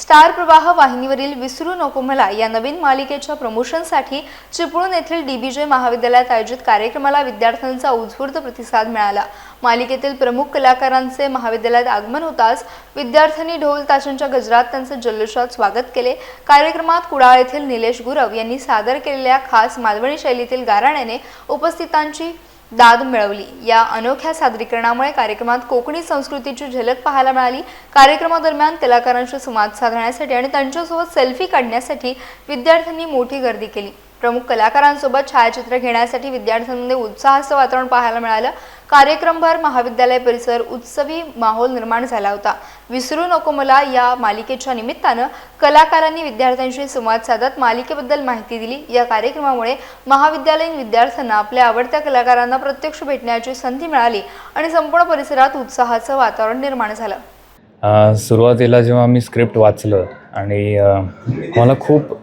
Star प्रवाह वाहिनीवरील विसरू नको मला या नवीन मालिकेच्या प्रमोशनसाठी चिपळूण येथील DBJ महाविद्यालयात आयोजित कार्यक्रमाला विद्यार्थ्यांचा उत्स्फूर्त प्रतिसाद मिळाला। मालिकेतील प्रमुख कलाकारांचे महाविद्यालयात आगमन होताच विद्यार्थ्यांनी ढोल ताशांच्या गजरात त्यांचे जल्लोषात स्वागत केले। कार्यक्रमात कुडाळ येथील निलेश गुरव यांनी सादर केलेल्या खास मालवणी शैलीतील गाराण्याने उपस्थितांची दाद मिळवली। या अनोख्या सादरीकरणामुळे कार्यक्रमात कोकणी संस्कृतीची झलक पाहायला मिळाली। कार्यक्रमादरम्यान कलाकारांशी संवाद साधण्यासाठी आणि त्यांच्यासोबत सेल्फी काढण्यासाठी विद्यार्थ्यांनी मोठी गर्दी केली। प्रमुख कलाकारांसोबत छायाचित्र घेण्यासाठी विद्यार्थ्यांमध्ये उत्साहाचं वातावरण पाहायला मिळालं। कार्यक्रमभर महाविद्यालय परिसर उत्सवी माहोल निर्माण झाला होता। विसरू नको मला या मालिकेच्या निमित्तानं कलाकारांनी विद्यार्थ्यांशी संवाद साधत मालिकेबद्दल माहिती दिली। या कार्यक्रमामुळे महाविद्यालयीन विद्यार्थ्यांना आपल्या आवडत्या कलाकारांना प्रत्यक्ष भेटण्याची संधी मिळाली आणि संपूर्ण परिसरात उत्साहाचं वातावरण निर्माण झालं। सुरुवातीला जेव्हा मी स्क्रिप्ट वाचलं आणि मला खूप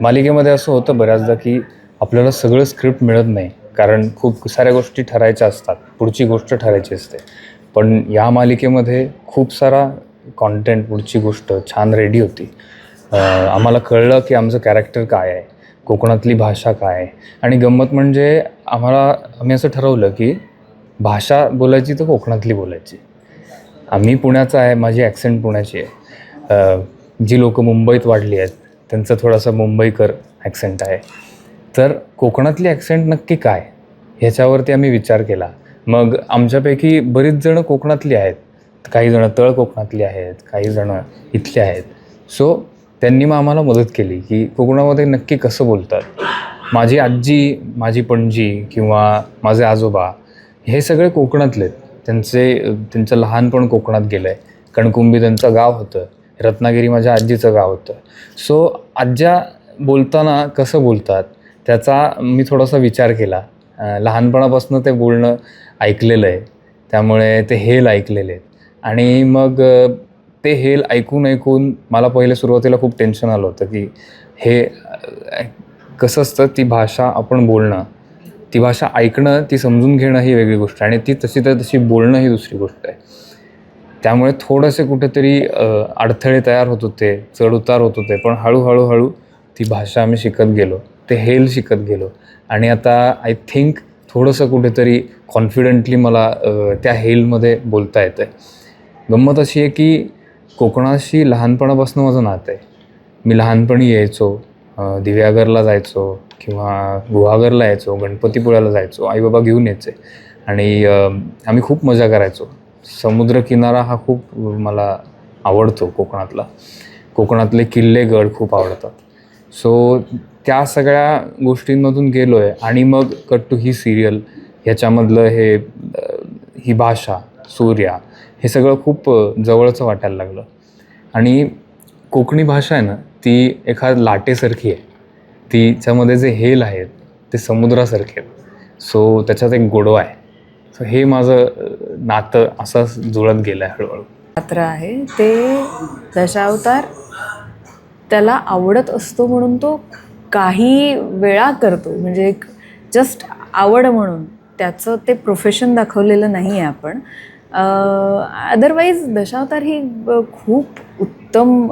मालिकेमध्ये असं होतं बऱ्याचदा की आपल्याला सगळं स्क्रिप्ट मिळत नाही, कारण खूप साऱ्या गोष्टी ठरायच्या असतात, पुढची गोष्ट ठरायची असते। पण या मालिकेमध्ये खूप सारा कॉन्टेंट, पुढची गोष्ट छान रेडी होती। आम्हाला कळलं की आमचं कॅरेक्टर काय आहे, कोकणातली भाषा काय आहे। आणि गंमत म्हणजे आम्ही असं ठरवलं की भाषा बोलायची तर कोकणातली बोलायची। आम्ही पुण्याचा आहे, माझी ॲक्सेंट पुण्याची आहे। जी लोक मुंबईत वाढली आहेत त्यांचं थोडासा मुंबईकर ॲक्सेंट आहे, तर कोकणातली ॲक्सेंट नक्की काय ह्याच्यावरती आम्ही विचार केला। मग आमच्यापैकी बरीच जणं कोकणातली आहेत, काही जणं तळ कोकणातली आहेत, काही जणं इथले आहेत। सो त्यांनी मग आम्हाला मदत केली की कोकणामध्ये नक्की कसं बोलतात। माझी आजी, माझी पणजी किंवा माझे आजोबा हे सगळे कोकणातले आहेत। त्यांचं लहानपण कोकणात गेलं आहे। कणकुंबी त्यांचं गाव होतं, रत्नागिरी माझ्या आजीचं गाव होतं। सो आज्या बोलताना कसं बोलतात त्याचा मी थोडासा विचार केला। लहानपणापासून ते बोलणं ऐकलेलं आहे, त्यामुळे ते हेल ऐकलेले आहेत। आणि मग ते हेल ऐकून मला पहिले सुरुवातीला खूप टेन्शन आलं होतं की हे कसं असतं, ती भाषा आपण बोलणं, ती भाषा ऐकणं, ती समजून घेणं ही वेगळी गोष्ट आहे आणि ती तशी बोलणं ही दुसरी गोष्ट आहे। त्यामुळे थोडेसे कुठेतरी अडथळे तयार होत होते, चढउतार होत होते। पण हळूहळू ती भाषा आम्ही शिकत गेलो, ते हेल शिकत गेलो आणि आता आय थिंक थोडंसं कुठेतरी कॉन्फिडेंटली मला त्या हेलमध्ये बोलता येतं आहे। गंमत अशी आहे की कोकणाशी लहानपणापासून माझं नातं आहे। मी लहानपणी यायचो, दिव्यागरला जायचो किंवा गुहागरला यायचो, गणपतीपुळ्याला जायचो, आईबाबा घेऊन यायचे आणि आम्ही खूप मजा करायचो। समुद्रकिनारा हा खूप मला आवडतो कोकणातला, कोकणातले किल्ले गड खूप आवडतात। सो त्या सगळ्या गोष्टींमधून गेलो आहे आणि मग कट टू ही सिरियल, ह्याच्यामधलं ही भाषा, सूर्या, हे सगळं खूप जवळचं वाटायला लागलं। आणि कोकणी भाषा आहे ना, ती एखाद लाटेसारखी आहे, तिच्यामध्ये जे हेल आहेत ते समुद्रासारखे आहेत। सो त्याच्यात एक गोडवा आहे। सो हे माझं नातं असंच जुळत गेलं आहे हळूहळू। पात्र आहे ते दशावतार त्याला आवडत असतो म्हणून तो काही वेळा करतो, म्हणजे एक जस्ट आवड म्हणून त्याचं ते प्रोफेशन दाखवलेलं नाही आहे आपण। अदरवाईज दशावतार ही खूप उत्तम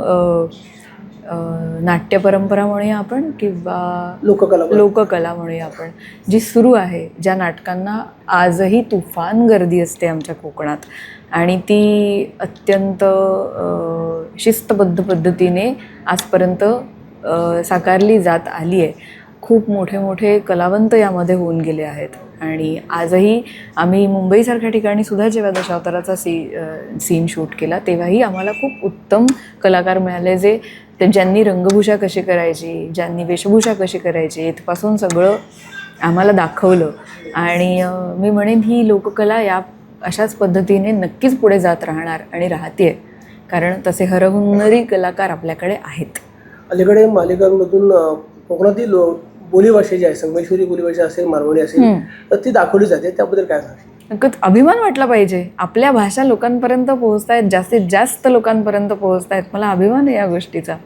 नाट्य परंपरा म्हणूया आपण किंवा लोककला म्हणूया आपण, जी सुरू आहे, ज्या नाटकांना आजही तुफान गर्दी असते आमच्या कोकणात आणि ती अत्यंत शिस्तबद्ध पद्धतीने आजपर्यंत साकारली जात आली आहे। खूप मोठे कलावंत यामध्ये होऊन गेले आहेत आणि आजही आम्ही मुंबईसारख्या ठिकाणी सुद्धा जेव्हा दशावताराचा सीन शूट केला तेव्हाही आम्हाला खूप उत्तम कलाकार मिळाले, ज्यांनी रंगभूषा कशी करायची, ज्यांनी वेशभूषा कशी करायची, इथपासून सगळं आम्हाला दाखवलं। आणि मी म्हणेन ही लोककला या अशाच पद्धतीने नक्कीच पुढे जात राहणार आणि राहते, कारण तसे हरहुन्नरी कलाकार आपल्याकडे आहेत। अलीकडे मालिकांमधून कोकणातील बोलीभाषा जी आहे, संगमेश्वरी बोलीभाषा असेल, मारवाडी असेल, तर ती दाखवली जाते, त्याबद्दल काय सांगशील? अभिमान वाटला पाहिजे, आपल्या भाषा लोकांपर्यंत पोहोचतायत, जास्तीत जास्त लोकांपर्यंत पोहोचतायत, मला अभिमान आहे या गोष्टीचा।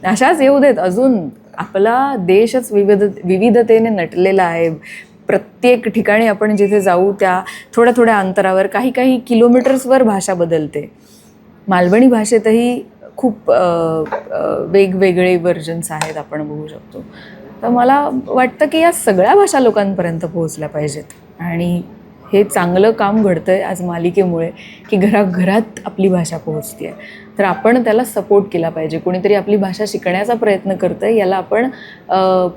अशाच येऊ देत, अजून आपला देशच विविधतेने नटलेला आहे। प्रत्येक ठिकाणी आपण जिथे जाऊ त्या थोड्या अंतरावर काही किलोमीटर्सवर भाषा बदलते। मालवणी भाषेतही खूप वेगवेगळे व्हर्जन्स आहेत, आपण बघू शकतो. तर मला वाटतं की या सगळ्या भाषा लोकांपर्यंत पोहोचल्या पाहिजेत आणि हे चांगलं काम घडतं आहे आज मालिकेमुळे की घराघरात आपली भाषा पोहोचते आहे. तर आपण त्याला सपोर्ट केला पाहिजे. कोणीतरी आपली भाषा शिकण्याचा प्रयत्न करतं आहे, याला आपण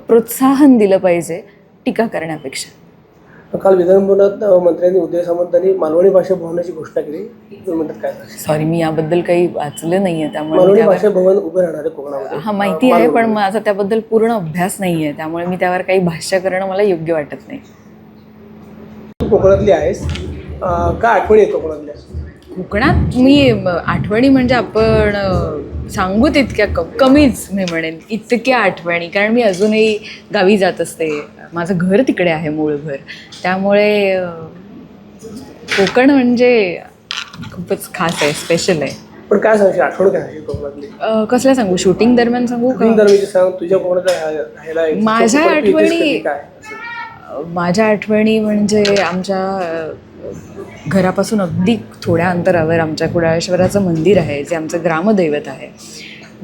प्रोत्साहन दिलं पाहिजे टीका करण्यापेक्षा. काल विधानभवनात मंत्र्यांनी उदय सामंतांनी मालवणी भाषा भवनाची घोषणा केली. 2 मिनिटात काय झालं? सॉरी, मी याबद्दल काही वाचलं नाही आहे, त्यामुळे मालवणी त्यावर भाषा भवन उभं राहणार आहे कोकणामध्ये. हा माहिती आहे, पण माझा त्याबद्दल पूर्ण अभ्यास नाही आहे, त्यामुळे मी त्यावर काही भाष्य करणं मला योग्य वाटत नाही. तू कोकणातली आहेस, काय आठवणी आहेत कोकणातल्या? कोकणात मी आठवणी म्हणजे आपण सांगू तितक्या कमीच मी म्हणेन, इतक्या आठवणी. कारण मी अजूनही गावी जात असते, माझं घर तिकडे आहे, मूळ घर. त्यामुळे कोकण म्हणजे खूपच खास आहे, स्पेशल आहे. पण काय सांगशील, आठवण काय आहे कोकणातली? कसल्या सांगू, शूटिंग दरम्यान सांगू का? दरम्यान सांग, तुझ्या कोकणातल्या राहायला एक माझ्या कोकणात येतेस आठवणी- कधी, काय? माझ्या आठवणी म्हणजे आमच्या घरापासून अगदी थोड्या अंतरावर आमच्या कुडाळेश्वराचं मंदिर आहे, जे आमचं ग्रामदैवत आहे,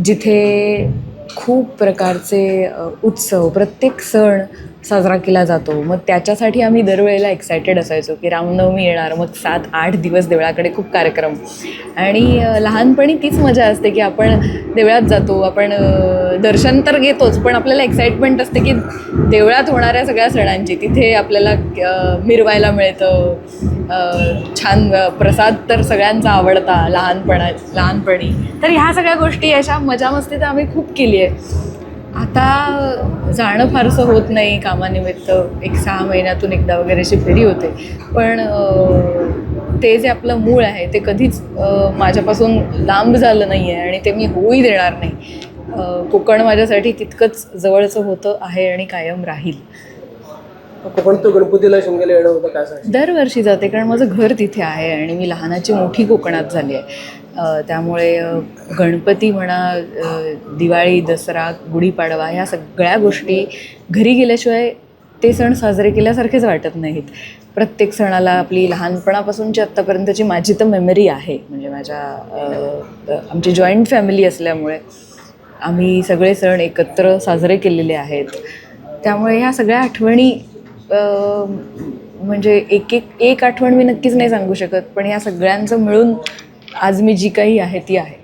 जिथे खूप प्रकारचे उत्सव, प्रत्येक सण साजरा केला जातो. मग त्याच्यासाठी आम्ही दरवेळेला एक्सायटेड असायचो की रामनवमी येणार, मग 7-8 दिवस देवळाकडे खूप कार्यक्रम. आणि लहानपणी तीच मजा असते की आपण देवळात जातो, आपण दर्शन तर घेतोच, पण आपल्याला एक्साइटमेंट असते की देवळात होणाऱ्या सगळ्या सणांची, तिथे आपल्याला मिरवायला मिळतं. छान प्रसाद तर सगळ्यांचा आवडता लहानपणी. तर ह्या सगळ्या गोष्टी, अशा मजामस्ती तर आम्ही खूप केली आहे. आता जाणं फारसं होत नाही कामानिमित्त, 6 महिन्यातून एकदा वगैरे अशी फेरी होते. पण ते जे आपलं मूळ आहे ते कधीच माझ्यापासून लांब झालं नाही आहे आणि ते मी होऊही देणार नाही. कोकण माझ्यासाठी तितकंच जवळचं होतं, आहे आणि कायम राहील. कोकण तो गणपतीला शिमग्याला येणं होतं, काय सांगशील? दरवर्षी जाते, कारण माझं घर तिथे आहे आणि मी लहानाची मोठी कोकणात झाली आहे. त्यामुळे गणपती म्हणा, दिवाळी, दसरा, गुढीपाडवा, ह्या सगळ्या गोष्टी घरी गेल्याशिवाय ते सण साजरे केल्यासारखेच वाटत नाहीत. प्रत्येक सणाला आपली लहानपणापासूनची आत्तापर्यंतची माझी तर मेमरी आहे. म्हणजे आमची जॉईंट फॅमिली असल्यामुळे आम्ही सगळे सण एकत्र साजरे केलेले आहेत. त्यामुळे ह्या सगळ्या आठवणी, म्हणजे एक आठवण मी नक्कीच नाही सांगू शकत, पण ह्या सगळ्यांचं मिळून आज मी जी काही आहे ती आहे.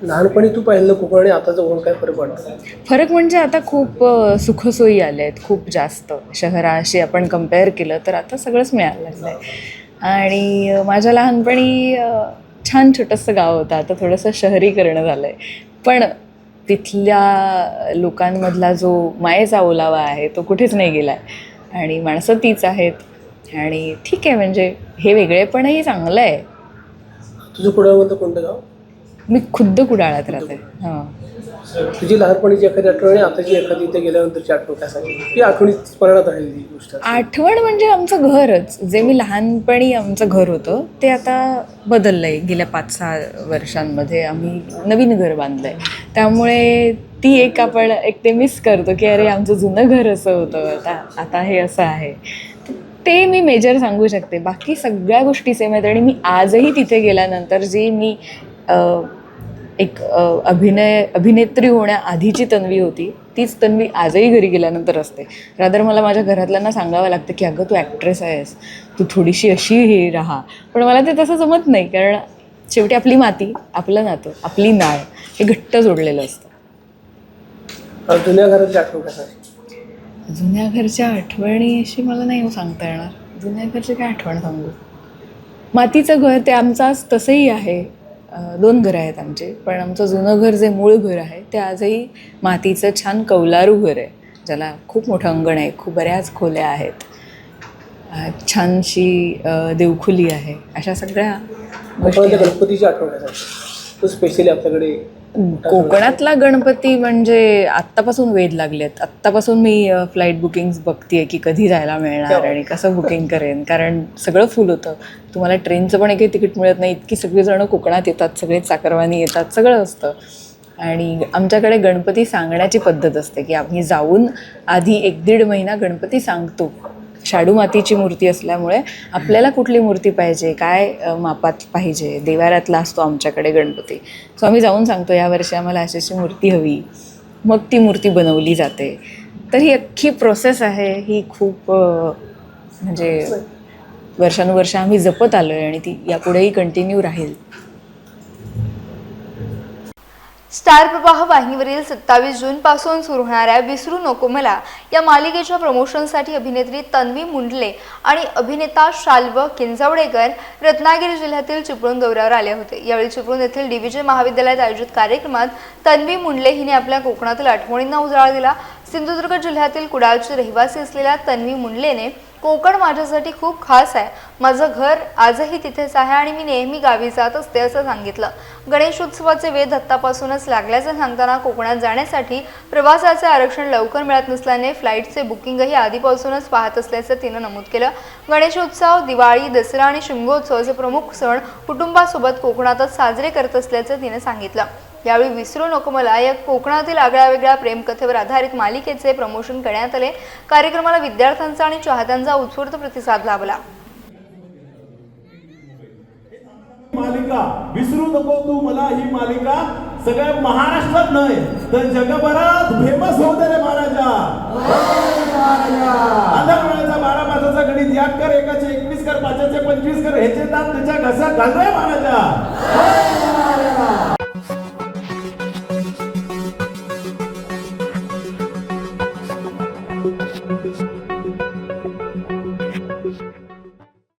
लहानपणी तू पाहिलं कोकण आणि आताचं कोकण, काय फरक वाटतं? फरक म्हणजे आता खूप सुखसोयी आल्या आहेत, खूप जास्त. शहराशी आपण कम्पेअर केलं तर आता सगळंच मिळायला लागलं आहे. आणि माझ्या लहानपणी छान छोटंसं गाव होतं, आता थोडंसं शहरीकरण झालं आहे. पण तिथल्या लोकांमधला जो मायेचा ओलावा आहे तो कुठेच नाही गेला आहे आणि माणसं तीच आहेत. आणि ठीक आहे, म्हणजे हे वेगळेपणही चांगलं आहे. तुझं कुडाळमधलं कोणतं गाव? मी खुद्द कुडाळात राहते. हां. तुझी लहानपणीची एखादी आठवण आणि आताची एखादी इथे गेल्यानंतरची आठवण, काय सांगेल? ती आठवणी स्मरणात राहील ती गोष्ट. आठवण म्हणजे आमचं घरच, जे मी लहानपणी आमचं घर होतं ते आता बदललं आहे. गेल्या 5-6 वर्षांमध्ये आम्ही नवीन घर बांधलं आहे. त्यामुळे ती आपण ते मिस करतो की अरे आमचं जुनं घर असं होतं, आता हे असं आहे. ते मी मेजर सांगू शकते. बाकी सगळ्या गोष्टी सेम आहेत. आणि मी आजही तिथे गेल्यानंतर जी मी एक अभिनेत्री होण्याआधीची तन्वी होती, तीच तन्वी आजही घरी गेल्यानंतर असते. रादर मला माझ्या घरातल्यांना सांगावं लागतं की अगं तू ॲक्ट्रेस आहेस, तू थोडीशी अशी हे राहा. पण मला ते तसं जमत नाही, कारण शेवटी आपली माती, आपलं नातं, आपली नाळ हे घट्ट जोडलेलं असतं. जुन्या घराची आठवण, काय सांगशील? जुन्या घरच्या आठवणी अशी मला नाही सांगता येणार. जुन्या घरची काय आठवण सांगू? मातीचं घर ते आमचं आज तसंही आहे. 2 घरं आहेत आमचे, पण आमचं जुनं घर जे मूळ घर आहे ते आजही मातीचं छान कौलारू घर आहे, ज्याला खूप मोठं अंगण आहे, खूप बऱ्याच खोल्या आहेत, छानशी देवखुली आहे. अशा सगळ्या गोष्टी. गणपतीची आठवण, काय सांगशील? तो स्पेशली आपल्याकडे कोकणातला गणपती म्हणजे आत्तापासून वेध लागलेत. आत्तापासून मी फ्लाईट बुकिंग्स बघते की कधी जायला मिळणार आणि कसं बुकिंग करेन, कारण सगळं फुल होतं. तुम्हाला ट्रेनचं पण एकही तिकीट मिळत नाही, इतकी सगळीजणं कोकणात येतात, सगळे चाकरमानी येतात, सगळं असतं. आणि आमच्याकडे गणपती सांगण्याची पद्धत असते की आम्ही जाऊन आधी 1-1.5 महिना गणपती सांगतो शाडू मातीची मूर्ती असल्यामुळे आपल्याला कुठली मूर्ती पाहिजे, काय मापात पाहिजे, देवाऱ्यातला असतो आमच्याकडे गणपती. सो आम्ही जाऊन सांगतो यावर्षी आम्हाला अशी अशी मूर्ती हवी, मग ती मूर्ती बनवली जाते. तर ही अख्खी प्रोसेस आहे, ही खूप म्हणजे वर्षानुवर्ष आम्ही जपत आलो आहे आणि ती यापुढेही कंटिन्यू राहील. स्टार प्रवाह वाहिनीवरील 27 जूनपासून सुरू होणाऱ्या विसरू नको मला या मालिकेच्या प्रमोशनसाठी अभिनेत्री तन्वी मुंडले आणि अभिनेता शाल्व किंजवडेकर रत्नागिरी जिल्ह्यातील चिपळूण दौऱ्यावर आले होते. यावेळी चिपळूण येथील DBJ महाविद्यालयात आयोजित कार्यक्रमात तन्वी मुंडले हिने आपल्या कोकणातील आठवणींना उजाळा दिला. सिंधुदुर्ग जिल्ह्यातील कुडाळची रहिवासी असलेल्या तन्वी मुंडलेने कोकण माझ्यासाठी खूप खास आहे, माझं घर आजही तिथेच आहे आणि मी नेहमी गावी जात असते असं सांगितलं. गणेशोत्सवाचे वेध आत्तापासूनच लागल्याचं सांगताना कोकणात जाण्यासाठी प्रवासाचे आरक्षण लवकर मिळत नसल्याने फ्लाईटचे बुकिंगही आधीपासूनच पाहत असल्याचं तिनं नमूद केलं. गणेशोत्सव, दिवाळी, दसरा आणि शिमगोत्सव असे प्रमुख सण कुटुंबासोबत कोकणातच साजरे करत असल्याचं तिने सांगितलं. यावेळी विसरू नको मला या कोकणातील आगळ्या वेगळ्या प्रेमकथेवर आधारित मालिकेचे प्रमोशन करण्यात आले. कार्यक्रमाला विद्यार्थ्यांचा आणि चाहत्यांचा उत्स्फूर्त प्रतिसाद लाभला. मालिका विसरू नको तू मला ही मालिका सगळ्या महाराष्ट्रात नाही तर जगभरात फेमस होऊ दे रे महाराजा. आंधळ्याचा 12 मासाचा गणित याद कर, एकाचे 21 कर, 5चे 25 कर, ह्याचे दात त्याच्या घसा घाल रे महाराजा.